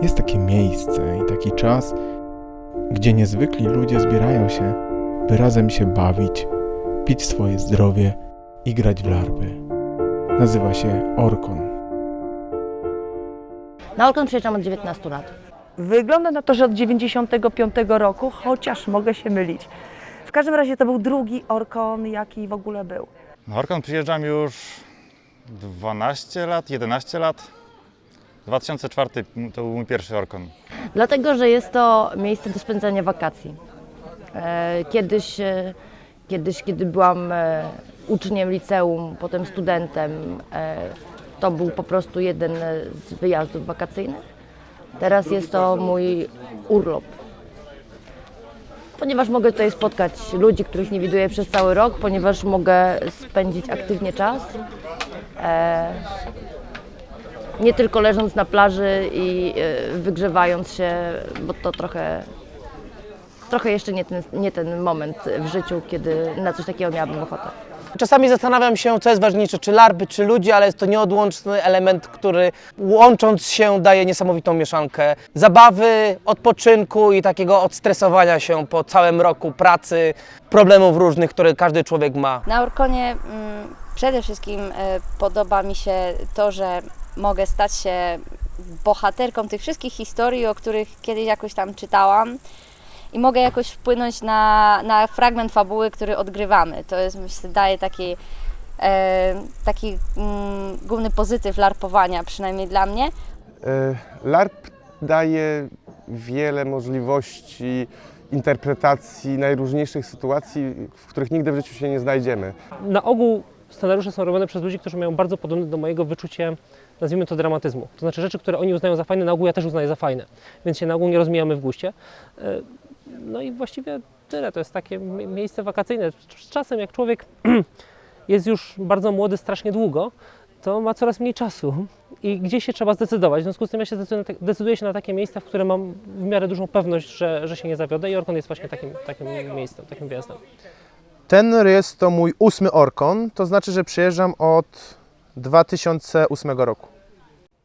Jest takie miejsce i taki czas, gdzie niezwykli ludzie zbierają się, by razem się bawić, pić swoje zdrowie i grać w larpy. Nazywa się Orkon. Na Orkon przyjeżdżam od 19 lat. Wygląda na to, że od 95 roku, chociaż mogę się mylić. W każdym razie to był drugi Orkon, jaki w ogóle był. Na Orkon przyjeżdżam już 12 lat, 11 lat. 2004 to był mój pierwszy Orkon. Dlatego, że jest to miejsce do spędzania wakacji. Kiedyś, kiedy byłam uczniem liceum, potem studentem, to był po prostu jeden z wyjazdów wakacyjnych. Teraz jest to mój urlop. Ponieważ mogę tutaj spotkać ludzi, których nie widuję przez cały rok, ponieważ mogę spędzić aktywnie czas. Nie tylko leżąc na plaży i wygrzewając się, bo to trochę jeszcze nie ten moment w życiu, kiedy na coś takiego miałabym ochotę. Czasami zastanawiam się, co jest ważniejsze, czy larpy, czy ludzie, ale jest to nieodłączny element, który łącząc się daje niesamowitą mieszankę zabawy, odpoczynku i takiego odstresowania się po całym roku pracy, problemów różnych, które każdy człowiek ma. Na Orkonie przede wszystkim podoba mi się to, że mogę stać się bohaterką tych wszystkich historii, o których kiedyś jakoś tam czytałam. I mogę jakoś wpłynąć na fragment fabuły, który odgrywamy. To jest, myślę, daje taki główny pozytyw larpowania, przynajmniej dla mnie. LARP daje wiele możliwości interpretacji najróżniejszych sytuacji, w których nigdy w życiu się nie znajdziemy. Na ogół scenariusze są robione przez ludzi, którzy mają bardzo podobne do mojego wyczucie, nazwijmy to, dramatyzmu. To znaczy rzeczy, które oni uznają za fajne, na ogół ja też uznaję za fajne, więc się na ogół nie rozmijamy w guście. No i właściwie tyle. To jest takie miejsce wakacyjne. Z czasem, jak człowiek jest już bardzo młody strasznie długo, to ma coraz mniej czasu i gdzieś się trzeba zdecydować. W związku z tym ja się decyduję się na takie miejsca, w które mam w miarę dużą pewność, że się nie zawiodę, i Orkon jest właśnie takim miejscem, takim wyjazdem. Ten jest to mój 8. Orkon, to znaczy, że przyjeżdżam od 2008 roku.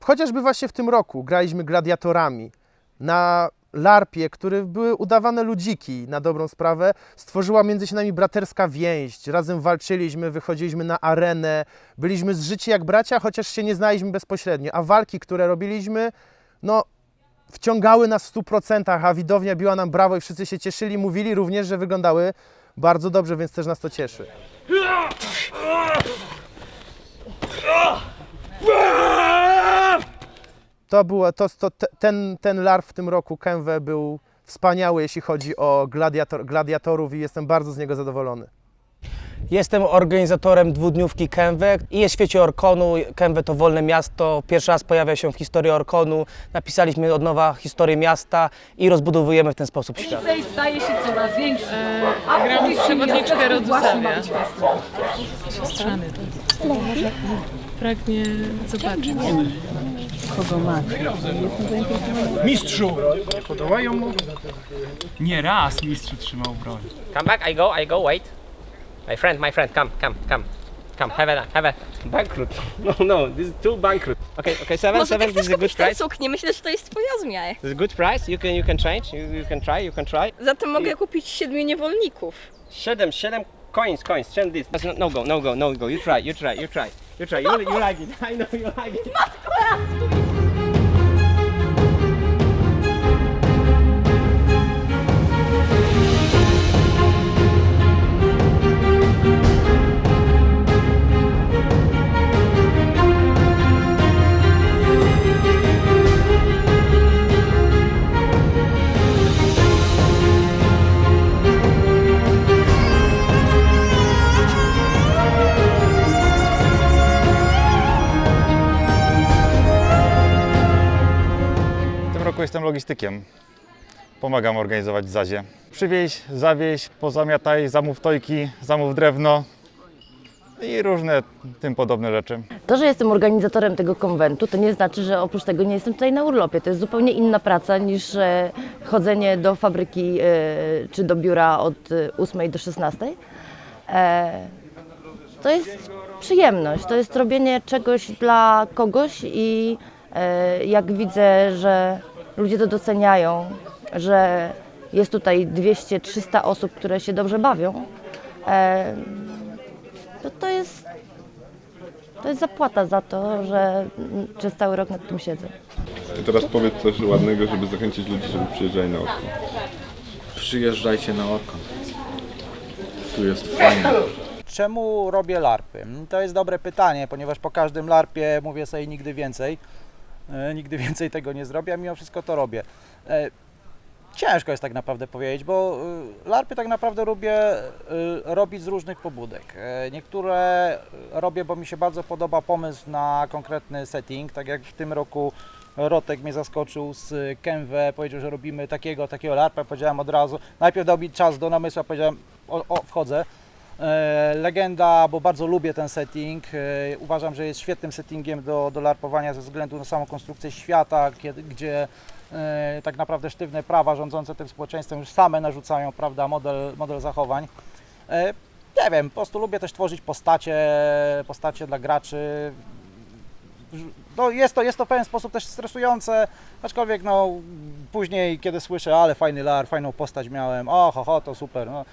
Chociażby właśnie w tym roku graliśmy gladiatorami na larpie, które były udawane ludziki, na dobrą sprawę. Stworzyła między nami braterska więź, razem walczyliśmy, wychodziliśmy na arenę, byliśmy zżyci jak bracia, chociaż się nie znaliśmy bezpośrednio, a walki, które robiliśmy, no wciągały nas w 100%, a widownia biła nam brawo i wszyscy się cieszyli, mówili również, że wyglądały bardzo dobrze, więc też nas to cieszy. Ten larp w tym roku Kenwe był wspaniały, jeśli chodzi o gladiatorów, i jestem bardzo z niego zadowolony. Jestem organizatorem dwudniówki Kenwe i jest w świecie Orkonu. Kenwe to wolne miasto, pierwszy raz pojawia się w historii Orkonu. Napisaliśmy od nowa historię miasta i rozbudowujemy w ten sposób świat. Staje się coraz większy. Gramy przewodniczkę Rodusewia. Siostrzany to może pragnie zobaczyć. Kogo masz? Mistrzu! Podołają mu? Nie raz mistrzu trzymał broń. Come back, I go, wait. My friend, come. Have a bankrut. No, this is too bankrut. Okay, seven, this is a good price. Suknię, myślę, że to jest twoja zmiana. This is a good price, you can change, you can try. Zatem mogę kupić 7 niewolników. 7 coins, change this. No go, you try, you like it, I know you like it. Jestem logistykiem. Pomagam organizować w Zazie. Przywieź, zawieź, pozamiataj, zamów tojki, zamów drewno i różne tym podobne rzeczy. To, że jestem organizatorem tego konwentu, to nie znaczy, że oprócz tego nie jestem tutaj na urlopie. To jest zupełnie inna praca niż chodzenie do fabryki czy do biura od 8 do 16. To jest przyjemność, to jest robienie czegoś dla kogoś i jak widzę, że ludzie to doceniają, że jest tutaj 200-300 osób, które się dobrze bawią, to jest zapłata za to, że przez cały rok nad tym siedzę. I teraz powiedz coś ładnego, żeby zachęcić ludzi, żeby przyjeżdżali na Orkon. Przyjeżdżajcie na Orkon. Tu jest fajnie. Czemu robię larpy? To jest dobre pytanie, ponieważ po każdym larpie mówię sobie nigdy więcej. Nigdy więcej tego nie zrobię, a mimo wszystko to robię. Ciężko jest tak naprawdę powiedzieć, bo larpy tak naprawdę lubię robić z różnych pobudek. Niektóre robię, bo mi się bardzo podoba pomysł na konkretny setting, tak jak w tym roku Rotek mnie zaskoczył z Kenwę, powiedział, że robimy takiego larpa, powiedziałem od razu, najpierw dał mi czas do namysłu, powiedziałem, wchodzę. Legenda, bo bardzo lubię ten setting, uważam, że jest świetnym settingiem do larpowania ze względu na samą konstrukcję świata, gdzie tak naprawdę sztywne prawa rządzące tym społeczeństwem już same narzucają, prawda, model zachowań. Nie wiem, po prostu lubię też tworzyć postacie dla graczy. No jest to w pewien sposób też stresujące, aczkolwiek no później, kiedy słyszę, ale fajny lar, fajną postać miałem, to super, no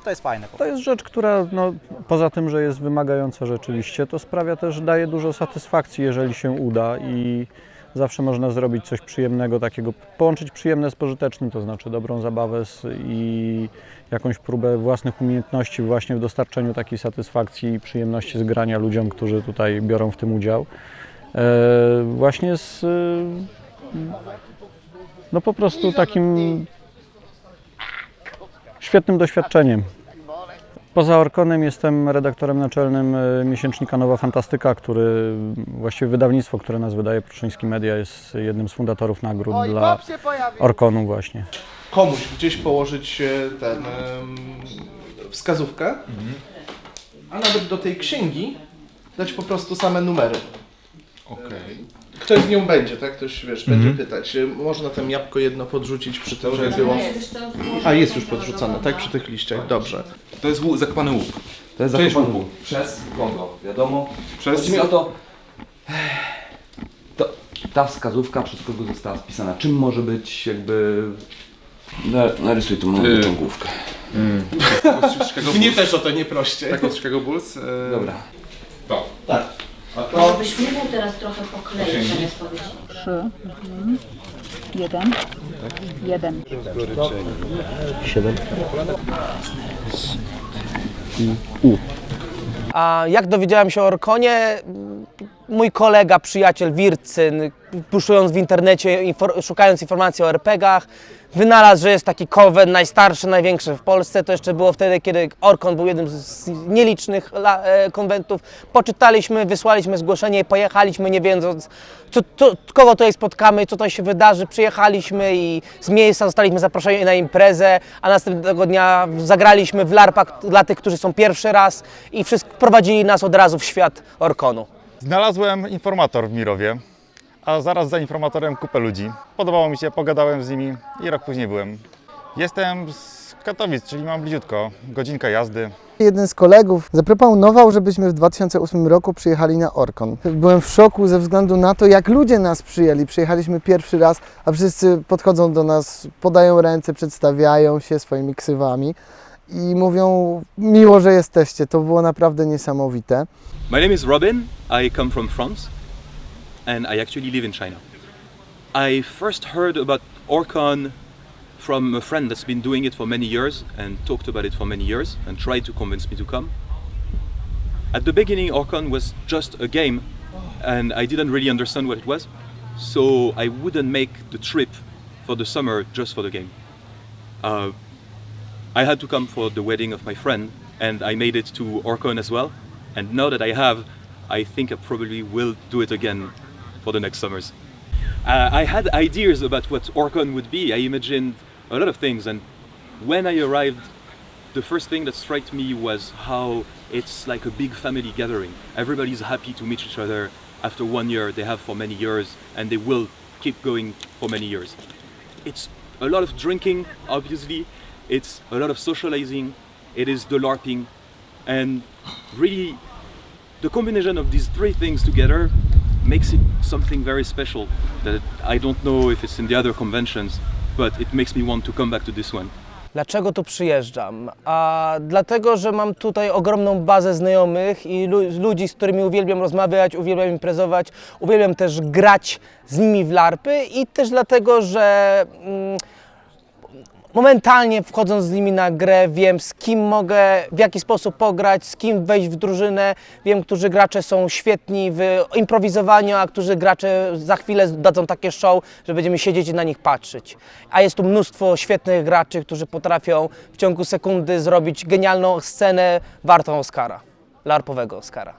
to jest fajne. To jest rzecz, która no, poza tym, że jest wymagająca rzeczywiście, to sprawia też, daje dużo satysfakcji, jeżeli się uda i zawsze można zrobić coś przyjemnego takiego, połączyć przyjemne z pożytecznym, to znaczy dobrą zabawę i jakąś próbę własnych umiejętności właśnie w dostarczeniu takiej satysfakcji i przyjemności z grania ludziom, którzy tutaj biorą w tym udział. Właśnie z no po prostu takim świetnym doświadczeniem. Poza Orkonem jestem redaktorem naczelnym miesięcznika Nowa Fantastyka, który właściwie wydawnictwo, które nas wydaje, Pruszyński Media, jest jednym z fundatorów nagród dla Orkonu właśnie. Komuś gdzieś położyć wskazówkę, a nawet do tej księgi dać po prostu same numery. Okej. Ktoś z nią będzie, tak? Ktoś, będzie pytać. Można tam jabłko jedno podrzucić przy tym, żeby było... A, jest już podrzucone, tak? Przy tych liściach, dobrze. To jest zakopany łup. To jest zakopany łup. Przez kogo? Wiadomo. Chodzi mi o to, ta wskazówka przez kogo została spisana. Czym może być jakby... Narysuj tu moją ciągłówkę. Mnie też o to nie prościej. Tak od Chicago Bulls? Dobra. Tak. Żebyś mógł teraz trochę pokleić zamiast powiedzieć. 3, 1, 1. 7. U. A jak dowiedziałem się o Orkonie, mój kolega, przyjaciel Wircyn, puszując w internecie, szukając informacji o RPG-ach, wynalazł, że jest taki konwent najstarszy, największy w Polsce. To jeszcze było wtedy, kiedy Orkon był jednym z nielicznych konwentów. Poczytaliśmy, wysłaliśmy zgłoszenie i pojechaliśmy, nie wiedząc, kogo tutaj spotkamy, co to się wydarzy. Przyjechaliśmy i z miejsca zostaliśmy zaproszeni na imprezę, a następnego dnia zagraliśmy w larpach dla tych, którzy są pierwszy raz i prowadzili nas od razu w świat Orkonu. Znalazłem informator w Mirowie, a zaraz za informatorem kupę ludzi. Podobało mi się, pogadałem z nimi i rok później byłem. Jestem z Katowic, czyli mam bliziutko, godzinka jazdy. Jeden z kolegów zaproponował, żebyśmy w 2008 roku przyjechali na Orkon. Byłem w szoku ze względu na to, jak ludzie nas przyjęli. Przyjechaliśmy pierwszy raz, a wszyscy podchodzą do nas, podają ręce, przedstawiają się swoimi ksywami i mówią, miło, że jesteście. To było naprawdę niesamowite. My name is Robin. I come from France and I actually live in China. I first heard about Orkon from a friend that's been doing it for many years and talked about it for many years and tried to convince me to come. At the beginning, Orkon was just a game and I didn't really understand what it was, so I wouldn't make the trip for the summer just for the game. I had to come for the wedding of my friend and I made it to Orkon as well, and now that I have, I think I probably will do it again for the next summers. I had ideas about what Orkon would be. I imagined a lot of things, and when I arrived, the first thing that struck me was how it's like a big family gathering. Everybody's happy to meet each other after 1 year. They have for many years, and they will keep going for many years. It's a lot of drinking, obviously. It's a lot of socializing. It is the LARPing, and really The combination of these three things together makes it something very special that I don't know if it's in the other conventions, but it makes me want to come back to this one. Dlaczego tu przyjeżdżam? A dlatego, że mam tutaj ogromną bazę znajomych i ludzi, z którymi uwielbiam rozmawiać, uwielbiam imprezować, uwielbiam też grać z nimi w larpy i też dlatego, że momentalnie wchodząc z nimi na grę wiem, z kim mogę w jaki sposób pograć, z kim wejść w drużynę. Wiem, którzy gracze są świetni w improwizowaniu, a którzy gracze za chwilę dadzą takie show, że będziemy siedzieć i na nich patrzeć. A jest tu mnóstwo świetnych graczy, którzy potrafią w ciągu sekundy zrobić genialną scenę wartą Oscara, larpowego Oscara.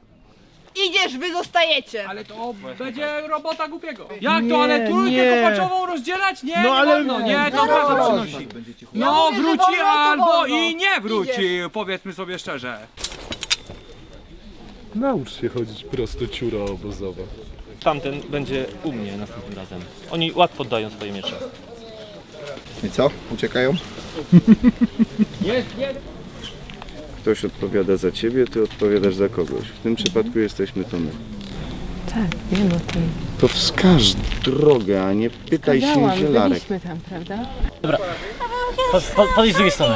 Idziesz, wy zostajecie! Ale to będzie robota głupiego. Jak to, ale trójkę kopaczową rozdzielać? Nie, No nie ale wolno, nie, to prawda przynosi. No wróci albo i nie wróci, powiedzmy sobie szczerze. Naucz się chodzić prosto, ciura obozowa. Tamten będzie u mnie następnym razem. Oni łatwo oddają swoje miecze. I co? Uciekają? Ktoś odpowiada za ciebie, ty odpowiadasz za kogoś. W tym przypadku jesteśmy to my. Tak, wiem o tym. To wskaż drogę, a nie pytaj się zielarek. Byliśmy tam, prawda? Dobra, podejdź z drugiej strony.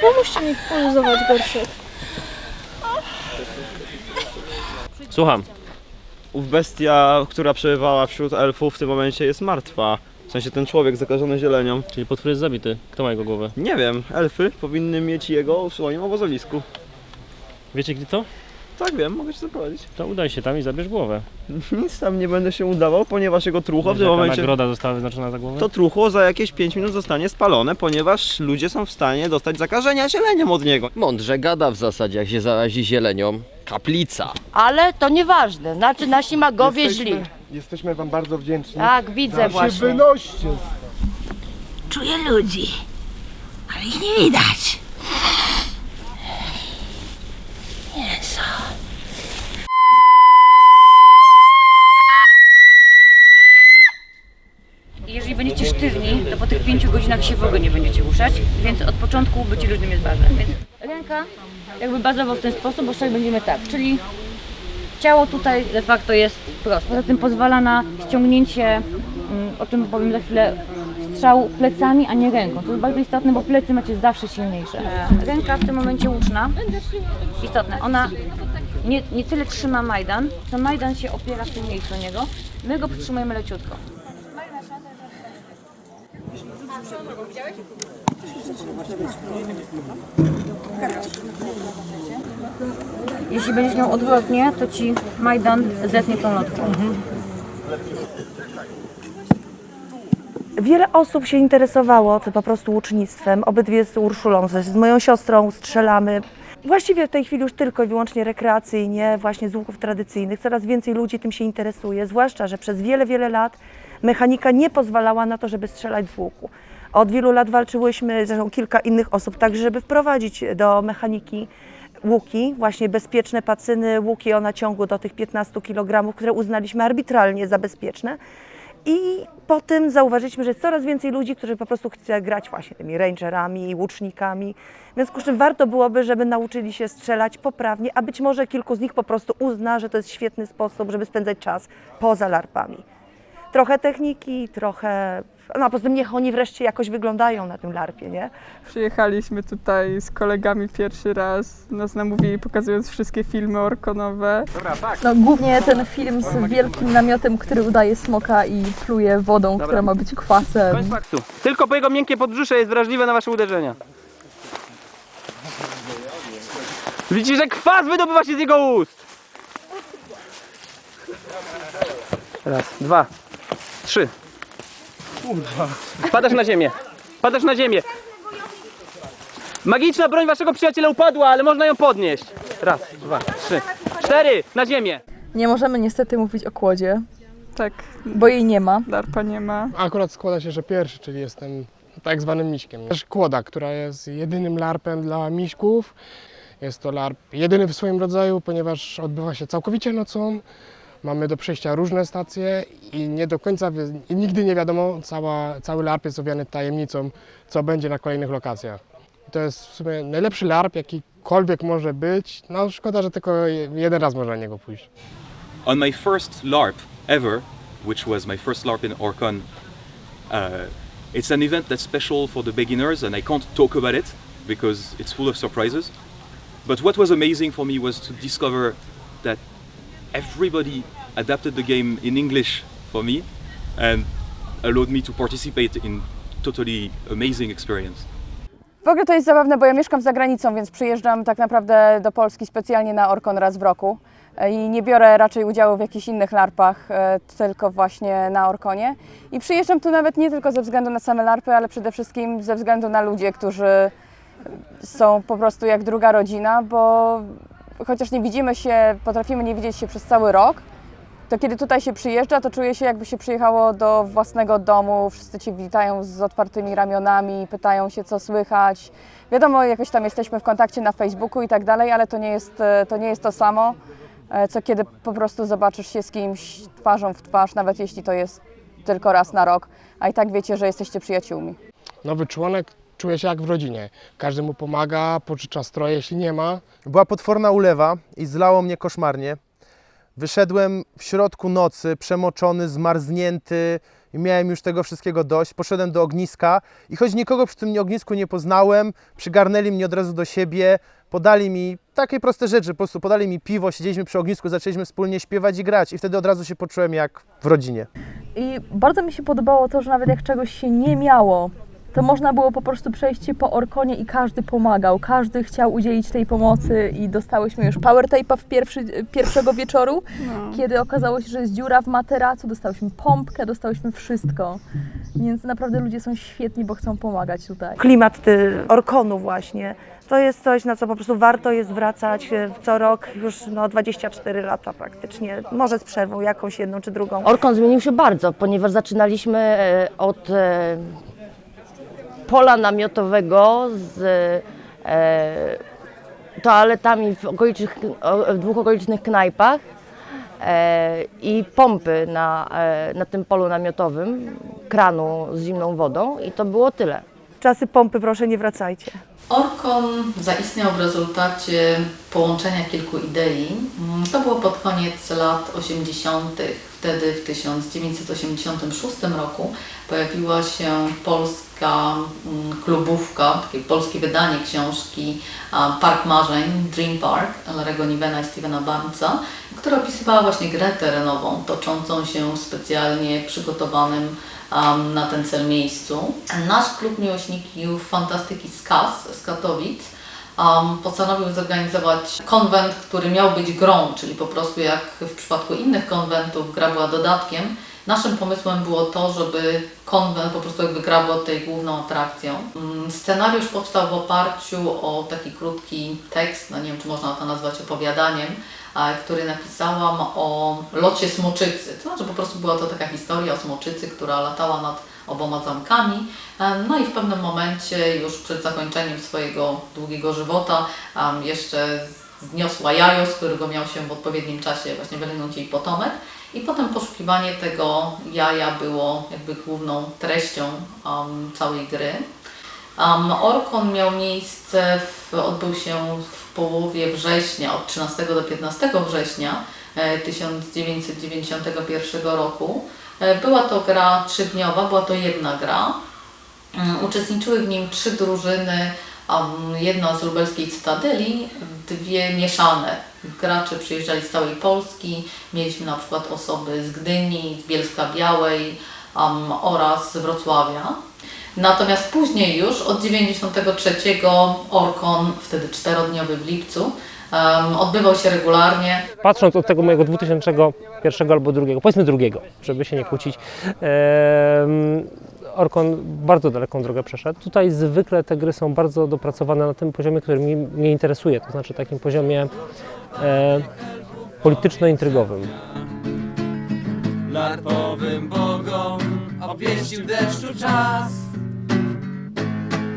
Pomóżcie mi poluzować gorszek. Słucham. Ów bestia, która przebywała wśród elfów, w tym momencie jest martwa. W sensie ten człowiek zakażony zielenią. Czyli potwór jest zabity. Kto ma jego głowę? Nie wiem, elfy powinny mieć jego w swoim obozowisku. Wiecie gdzie to? Tak wiem, mogę cię zaprowadzić. To udaj się tam i zabierz głowę. Nic tam nie będę się udawał, ponieważ jego truchło w tym Jaka momencie... nagroda została wyznaczona za głowę? To truchło za jakieś 5 minut zostanie spalone, ponieważ ludzie są w stanie dostać zakażenia zielenią od niego. Mądrze gada w zasadzie, jak się zarazi zielenią. Kaplica. Ale to nieważne, znaczy nasi magowie źli. Jesteśmy wam bardzo wdzięczni. Tak, widzę właśnie. Wynoście. Czuję ludzi, ale ich nie widać. Jezu. Jeżeli będziecie sztywni, to po tych 5 godzinach się w ogóle nie będziecie ruszać, więc od początku bycie luźnym jest ważne. Więc ręka jakby bazowo w ten sposób, bo sobie będziemy tak, czyli ciało tutaj de facto jest proste. Poza tym pozwala na ściągnięcie, o czym powiem za chwilę, strzału plecami, a nie ręką. To jest bardzo istotne, bo plecy macie zawsze silniejsze. Ręka w tym momencie łuczna, istotne, ona nie tyle trzyma Majdan, co Majdan się opiera w tym miejscu o niego. My go przytrzymujemy leciutko. Jeśli będziesz miał odwrotnie, to ci Majdan zetnie tą lotką. Wiele osób się interesowało po prostu łucznictwem. Obydwie z Urszulą, z moją siostrą strzelamy. Właściwie w tej chwili już tylko i wyłącznie rekreacyjnie, właśnie z łuków tradycyjnych. Coraz więcej ludzi tym się interesuje, zwłaszcza, że przez wiele, wiele lat mechanika nie pozwalała na to, żeby strzelać z łuku. Od wielu lat walczyłyśmy, zresztą kilka innych osób, także żeby wprowadzić do mechaniki łuki, właśnie bezpieczne pacyny, łuki o naciągu do tych 15 kg, które uznaliśmy arbitralnie za bezpieczne. I po tym zauważyliśmy, że jest coraz więcej ludzi, którzy po prostu chce grać właśnie tymi rangerami, łucznikami. W związku z czym warto byłoby, żeby nauczyli się strzelać poprawnie, a być może kilku z nich po prostu uzna, że to jest świetny sposób, żeby spędzać czas poza larpami. Trochę techniki, trochę... No a poza tym niech oni wreszcie jakoś wyglądają na tym larpie, nie? Przyjechaliśmy tutaj z kolegami pierwszy raz, nas namówili pokazując wszystkie filmy orkonowe. No głównie ten film z wielkim namiotem, który udaje smoka i pluje wodą, która ma być kwasem. Tylko po jego miękkie podbrzusze jest wrażliwe na wasze uderzenia. Widzicie, że kwas wydobywa się z jego ust! Raz, dwa, trzy. Padasz na ziemię. Padasz na ziemię. Magiczna broń waszego przyjaciela upadła, ale można ją podnieść. Raz, dwa, trzy, cztery. Na ziemię. Nie możemy niestety mówić o kłodzie. Tak. Bo jej nie ma. Larpa nie ma. Akurat składa się, że pierwszy, czyli jestem tak zwanym miśkiem. Też kłoda, która jest jedynym larpem dla miśków. Jest to larp jedyny w swoim rodzaju, ponieważ odbywa się całkowicie nocą. Mamy do przejścia różne stacje i nie do końca, i nigdy nie wiadomo, cały larp jest owiany tajemnicą, co będzie na kolejnych lokacjach. To jest w sumie najlepszy larp, jaki cokolwiek może być, no szkoda, że tylko jeden raz można na niego pójść. On my first LARP ever, which was my first LARP in Orcon, it's an event that's special for the beginners and I can't talk about it because it's full of surprises. But what was amazing for me was to discover that everybody adapted the game in English for me and allowed me to participate in totally amazing experience. W ogóle to jest zabawne, bo ja mieszkam za granicą, więc przyjeżdżam tak naprawdę do Polski specjalnie na Orcon raz w roku i nie biorę raczej udziału w jakichś innych larpach, tylko właśnie na Orconie. I przyjeżdżam tu nawet nie tylko ze względu na same larpy, ale przede wszystkim ze względu na ludzi, którzy są po prostu jak druga rodzina, bo chociaż nie widzimy się, potrafimy nie widzieć się przez cały rok, to kiedy tutaj się przyjeżdża, to czuje się, jakby się przyjechało do własnego domu, wszyscy Cię witają z otwartymi ramionami, pytają się, co słychać. Wiadomo, jakoś tam jesteśmy w kontakcie na Facebooku i tak dalej, ale to nie jest to samo, co kiedy po prostu zobaczysz się z kimś twarzą w twarz, nawet jeśli to jest tylko raz na rok, a i tak wiecie, że jesteście przyjaciółmi. Nowy członek czuje się jak w rodzinie. Każdy mu pomaga, pożycza stroje, jeśli nie ma. Była potworna ulewa i zlało mnie koszmarnie. Wyszedłem w środku nocy, przemoczony, zmarznięty i miałem już tego wszystkiego dość. Poszedłem do ogniska i choć nikogo przy tym ognisku nie poznałem, przygarnęli mnie od razu do siebie, podali mi takie proste rzeczy, po prostu podali mi piwo, siedzieliśmy przy ognisku, zaczęliśmy wspólnie śpiewać i grać i wtedy od razu się poczułem jak w rodzinie. I bardzo mi się podobało to, że nawet jak czegoś się nie miało, to można było po prostu przejść się po Orconie i każdy pomagał, każdy chciał udzielić tej pomocy i dostałyśmy już power tape'a pierwszego wieczoru, kiedy okazało się, że jest dziura w materacu, dostałyśmy pompkę, dostałyśmy wszystko, więc naprawdę ludzie są świetni, bo chcą pomagać tutaj. Klimat Orconu właśnie, to jest coś, na co po prostu warto jest wracać co rok, już 24 lata praktycznie, może z przerwą jakąś jedną czy drugą. Orcon zmienił się bardzo, ponieważ zaczynaliśmy od pola namiotowego z toaletami w dwóch okolicznych knajpach i pompy na tym polu namiotowym, kranu z zimną wodą i to było tyle. Czasy pompy, proszę, nie wracajcie. Orcon zaistniał w rezultacie połączenia kilku idei. To było pod koniec lat 80. Wtedy w 1986 roku pojawiła się polska klubówka, takie polskie wydanie książki Park Marzeń, Dream Park, Larry'ego Nivena i Stevena Barnesa, która opisywała właśnie grę terenową, toczącą się w specjalnie przygotowanym na ten cel miejscu. Nasz klub miłośników fantastyki z Katowic postanowił zorganizować konwent, który miał być grą, czyli po prostu jak w przypadku innych konwentów gra była dodatkiem. Naszym pomysłem było to, żeby konwent po prostu jakby gra była tej główną atrakcją. Scenariusz powstał w oparciu o taki krótki tekst, no nie wiem, czy można to nazwać opowiadaniem, który napisałam o locie smoczycy. To znaczy po prostu była to taka historia o smoczycy, która latała nad oboma zamkami. No i w pewnym momencie, już przed zakończeniem swojego długiego żywota, jeszcze zniosła jajo, z którego miał się w odpowiednim czasie właśnie wylęgnąć jej potomek. I potem poszukiwanie tego jaja było jakby główną treścią całej gry. Orcon miał miejsce, odbył się w połowie września, od 13 do 15 września 1991 roku. Była to gra 3-dniowa, była to jedna gra. Uczestniczyły w nim 3 drużyny, jedna z lubelskiej Cytadeli, 2 mieszane. Gracze przyjeżdżali z całej Polski, mieliśmy na przykład osoby z Gdyni, z Bielska-Białej oraz z Wrocławia. Natomiast później już, od 93 Orcon, wtedy 4-dniowy w lipcu, odbywał się regularnie. Patrząc od tego mojego 2001 albo drugiego, powiedzmy drugiego, żeby się nie kłócić, Orcon bardzo daleką drogę przeszedł. Tutaj zwykle te gry są bardzo dopracowane na tym poziomie, który mnie interesuje, to znaczy takim poziomie polityczno-intrygowym. Larpowym bogom obwieścił deszczu czas.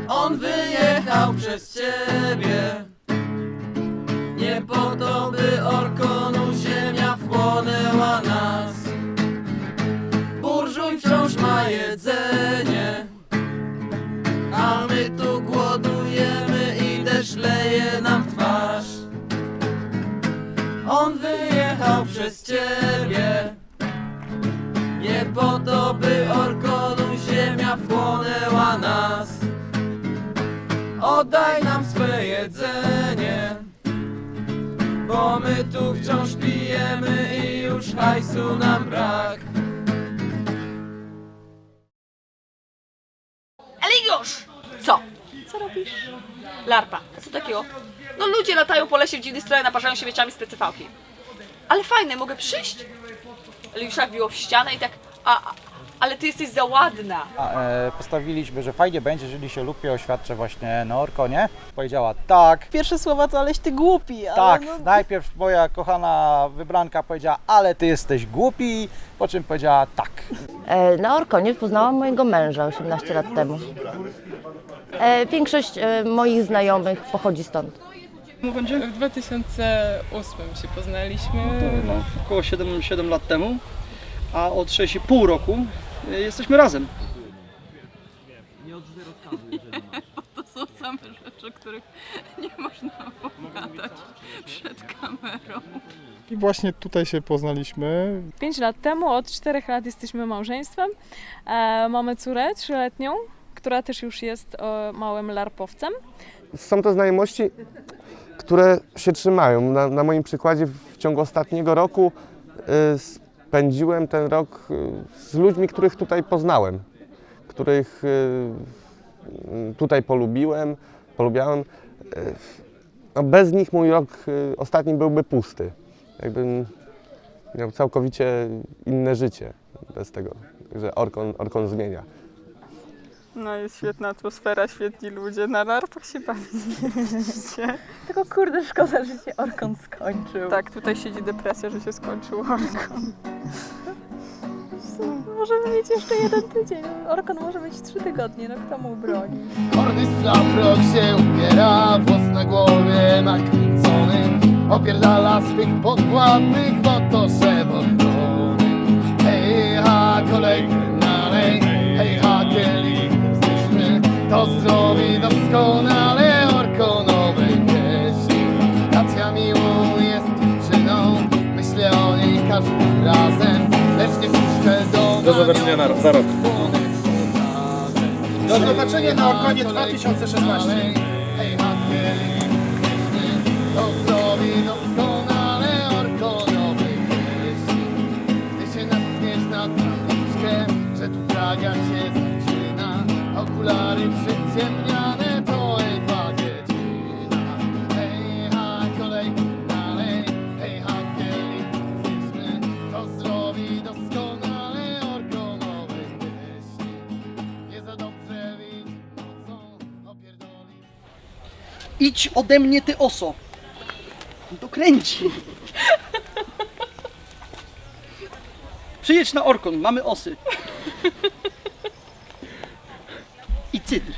On wyjechał przez ciebie. Nie po to, by Orconu ziemia wchłonęła nas. Burżuj wciąż ma jedzenie, a my tu głodujemy i deszcz leje nam w twarz. by Orkonu ziemia wchłonęła nas. Oddaj nam swe jedzenie, bo my tu wciąż pijemy i już hajsu nam brak. Eligiusz! Co? Co robisz? Larpa. A co takiego? No ludzie latają po lesie w dziwnych strojach, naparzają się wieczami z PC-fałki. Ale fajne, mogę przyjść? Eligiusza wbiło w ścianę i tak, ale ty jesteś za ładna. Postawiliśmy, że fajnie będzie, jeżeli się Lupie oświadczę właśnie na Orkonie. Powiedziała tak. Pierwsze słowa to aleś ty głupi, ale Tak, no... najpierw moja kochana wybranka powiedziała, ale ty jesteś głupi, po czym powiedziała tak. Na Orkonie poznałam mojego męża 18 lat temu. Większość moich znajomych pochodzi stąd. W 2008 się poznaliśmy. No, około 7 lat temu, a od 6,5 roku jesteśmy razem. To są same rzeczy, o których nie można opowiadać przed kamerą. I właśnie tutaj się poznaliśmy. 5 lat temu, od 4 lat jesteśmy małżeństwem. Mamy córę 3-letnią, która też już jest małym larpowcem. Są to znajomości, które się trzymają. Na moim przykładzie w ciągu ostatniego roku spędziłem ten rok z ludźmi, których tutaj poznałem, których tutaj polubiałem. No bez nich mój rok ostatni byłby pusty. Jakbym miał całkowicie inne życie bez tego, że Orkon zmienia. No jest świetna atmosfera, świetni ludzie, na larpach się bawiliście. Tylko kurde, szkoda, że się Orkon skończył. Tak, tutaj siedzi depresja, że się skończył Orkon. Możemy mieć jeszcze 1 tydzień. Orkon może mieć 3 tygodnie, no kto mu broni? Hordy szlafrok się ubiera, włos na głowie nakręcony, opierdala swych podwładnych, bo to szef ochrony. Hej ha, kolej krynalej, hej ha, kielich, jesteśmy to zdrowi doskonale Orkonowej pieśni. Katia miłą jest dziewczyną, myślę o niej każdym razem, lecz nie puszczę do zobaczenia za rok. Do zobaczenia na Orkonie 2016. Hej ha, kielich, jesteśmy to zdrowi doskonale Orkonowej pieśni. Gdy się natkniesz na tabliczkę, że tu traga się zaczyna, okulary przyciemniane to Ewa dziewczyna. Hej ha, kolejki dalej, hej ha, kielich, jesteśmy to zdrowi doskonale Orkonowej pieśni. Nie za dobrze widzieć nocą, opierdoli. Idź ode mnie, ty oso! To kręci! Przyjedź na Orkon, mamy osy. I cydr.